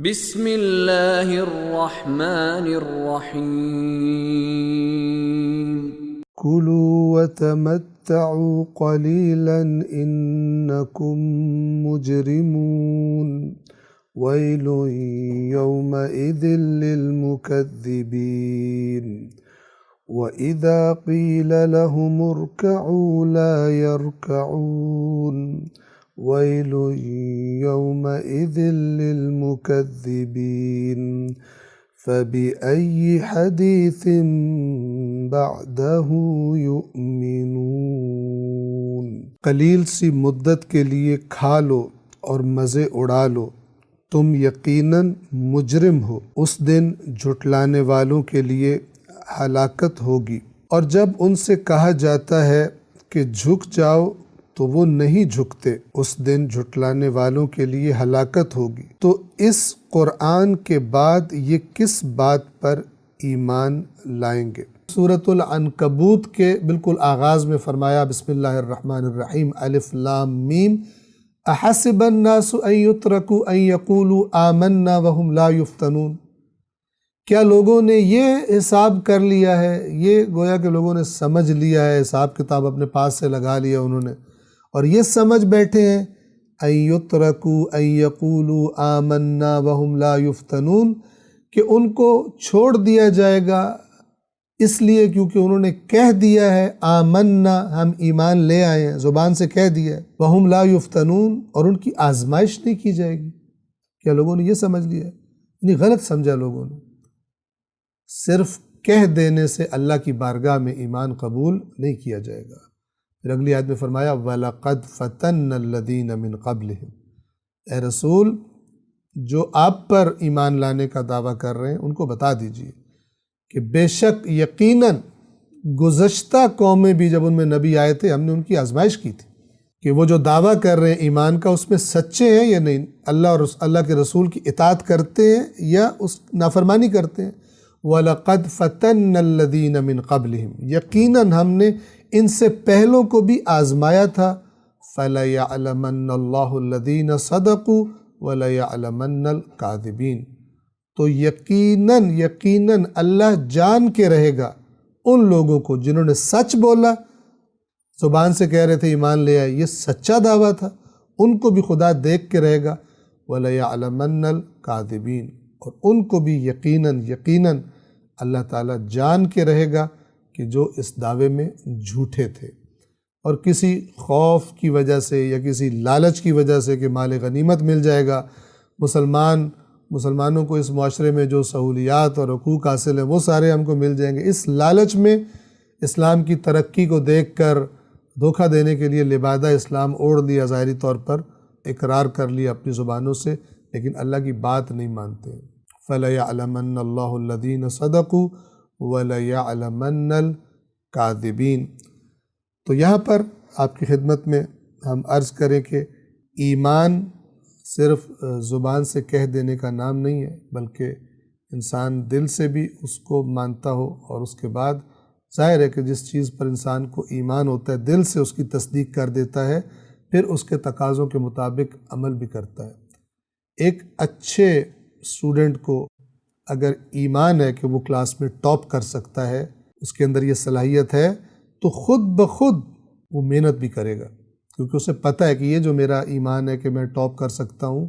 بسم اللہ الرحمن الرحیم كلوا وتمتعوا قليلا إنكم مجرمون ويل يومئذ للمكذبين وإذا قيل لهم اركعوا لا يركعون ويل يومئذ للمكذبين فبأي حديث بعده يؤمنون۔ قلیل سی مدت کے لیے کھا لو اور مزے اڑا لو، تم یقیناً مجرم ہو۔ اس دن جھٹلانے والوں کے لیے ہلاکت ہوگی، اور جب ان سے کہا جاتا ہے کہ جھک جاؤ تو وہ نہیں جھکتے۔ اس دن جھٹلانے والوں کے لیے ہلاکت ہوگی۔ تو اس قرآن کے بعد یہ کس بات پر ایمان لائیں گے؟ سورۃ العنکبوت کے بالکل آغاز میں فرمایا بسم اللہ الرحمن الرحیم الف لام میم احسب الناس ان یترکوا ان یقولوا آمنا وهم لا یفتنون۔ کیا لوگوں نے یہ حساب کر لیا ہے، یہ گویا کہ لوگوں نے سمجھ لیا ہے، حساب کتاب اپنے پاس سے لگا لیا انہوں نے، اور یہ سمجھ بیٹھے ہیں ان یترکوا ان یقولوا آمنا وهم لا یفتنون کہ ان کو چھوڑ دیا جائے گا اس لیے کیونکہ انہوں نے کہہ دیا ہے آمنا، ہم ایمان لے آئے ہیں، زبان سے کہہ دیا ہے، وهم لا یفتنون، اور ان کی آزمائش نہیں کی جائے گی۔ کیا لوگوں نے یہ سمجھ لیا ہے؟ نہیں، غلط سمجھا لوگوں نے۔ صرف کہہ دینے سے اللہ کی بارگاہ میں ایمان قبول نہیں کیا جائے گا۔ پھر اگلی آیت میں فرمایا وَلَقَدْ فَتَنَّ الَّذِينَ مِن قَبْلِهِمْ، اے رسول جو آپ پر ایمان لانے کا دعویٰ کر رہے ہیں ان کو بتا دیجئے کہ بے شک یقیناً گزشتہ قومیں بھی جب ان میں نبی آئے تھے ہم نے ان کی آزمائش کی تھی کہ وہ جو دعویٰ کر رہے ہیں ایمان کا اس میں سچے ہیں یا نہیں، اللہ اور اللہ کے رسول کی اطاعت کرتے ہیں یا اس نافرمانی کرتے ہیں۔ وَلَقَدْ فَتَنَّ الَّذِينَ مِن قَبْلِهِمْ، یقیناً ہم نے ان سے پہلوں کو بھی آزمایا تھا۔ فَلَيَعْلَمَنَّ اللَّهُ الَّذِينَ صَدَقُوا وَلَيَعْلَمَنَّ الْكَاذِبِينَ، تو یقیناً اللہ جان کے رہے گا ان لوگوں کو جنہوں نے سچ بولا، زبان سے کہہ رہے تھے ایمان لے آئے، یہ سچا دعویٰ تھا، ان کو بھی خدا دیکھ کے رہے گا۔ وَلَيَعْلَمَنَّ الْكَاذِبِينَ، اور ان کو بھی یقیناً اللہ تعالیٰ جان کے رہے گا کہ جو اس دعوے میں جھوٹے تھے، اور کسی خوف کی وجہ سے یا کسی لالچ کی وجہ سے کہ مال غنیمت مل جائے گا، مسلمانوں کو اس معاشرے میں جو سہولیات اور حقوق حاصل ہیں وہ سارے ہم کو مل جائیں گے، اس لالچ میں اسلام کی ترقی کو دیکھ کر دھوکہ دینے کے لیے لبادہ اسلام اوڑھ لیا، ظاہری طور پر اقرار کر لیا اپنی زبانوں سے، لیکن اللہ کی بات نہیں مانتے۔ فَلَيَعْلَمَنَّ اللَّهُ الَّذِينَ صَدَقُوا وَلَيَعْلَمَنَّ الْكَاذِبِينَ۔ تو یہاں پر آپ کی خدمت میں ہم عرض کریں کہ ایمان صرف زبان سے کہہ دینے کا نام نہیں ہے، بلکہ انسان دل سے بھی اس کو مانتا ہو، اور اس کے بعد ظاہر ہے کہ جس چیز پر انسان کو ایمان ہوتا ہے دل سے اس کی تصدیق کر دیتا ہے، پھر اس کے تقاضوں کے مطابق عمل بھی کرتا ہے۔ ایک اچھے اسٹوڈنٹ کو اگر ایمان ہے کہ وہ کلاس میں ٹاپ کر سکتا ہے، اس کے اندر یہ صلاحیت ہے، تو خود بخود وہ محنت بھی کرے گا، کیونکہ اسے پتہ ہے کہ یہ جو میرا ایمان ہے کہ میں ٹاپ کر سکتا ہوں،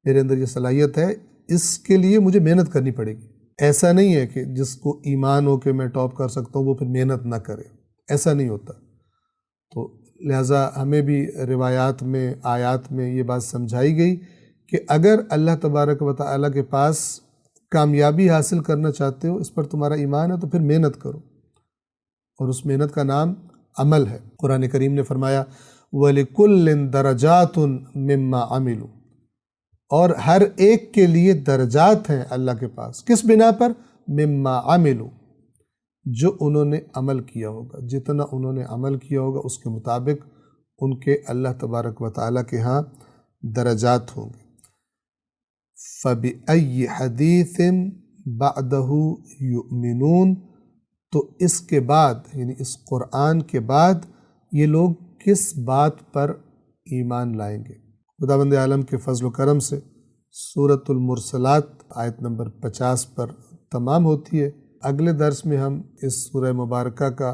میرے اندر یہ صلاحیت ہے، اس کے لیے مجھے محنت کرنی پڑے گی۔ ایسا نہیں ہے کہ جس کو ایمان ہو کہ میں ٹاپ کر سکتا ہوں وہ پھر محنت نہ کرے، ایسا نہیں ہوتا۔ تو لہٰذا ہمیں بھی روایات میں، آیات میں یہ بات سمجھائی گئی کہ اگر اللہ تبارک و تعالیٰ کے پاس کامیابی حاصل کرنا چاہتے ہو، اس پر تمہارا ایمان ہے، تو پھر محنت کرو، اور اس محنت کا نام عمل ہے۔ قرآن کریم نے فرمایا وَلِكُلٍّ دَرَجَاتٌ مِّمَّا عَمِلُوا، اور ہر ایک کے لیے درجات ہیں اللہ کے پاس، کس بنا پر؟ مِّمَّا عَمِلُوا، جو انہوں نے عمل کیا ہوگا، جتنا انہوں نے عمل کیا ہوگا اس کے مطابق ان کے اللہ تبارک و تعالیٰ کے ہاں درجات ہوں گے۔ فَبِأَيِّ حَدِيثٍ بَعْدَهُ يُؤْمِنُونَ، تو اس کے بعد یعنی اس قرآن کے بعد یہ لوگ کس بات پر ایمان لائیں گے؟ خداوند عالم کے فضل و کرم سے سورۃ المرسلات آیت نمبر 50 پر تمام ہوتی ہے۔ اگلے درس میں ہم اس سورہ مبارکہ کا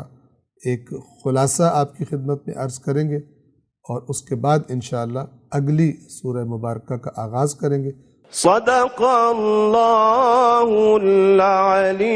ایک خلاصہ آپ کی خدمت میں عرض کریں گے اور اس کے بعد انشاءاللہ اگلی سورہ مبارکہ کا آغاز کریں گے۔ صدق اللہ العلی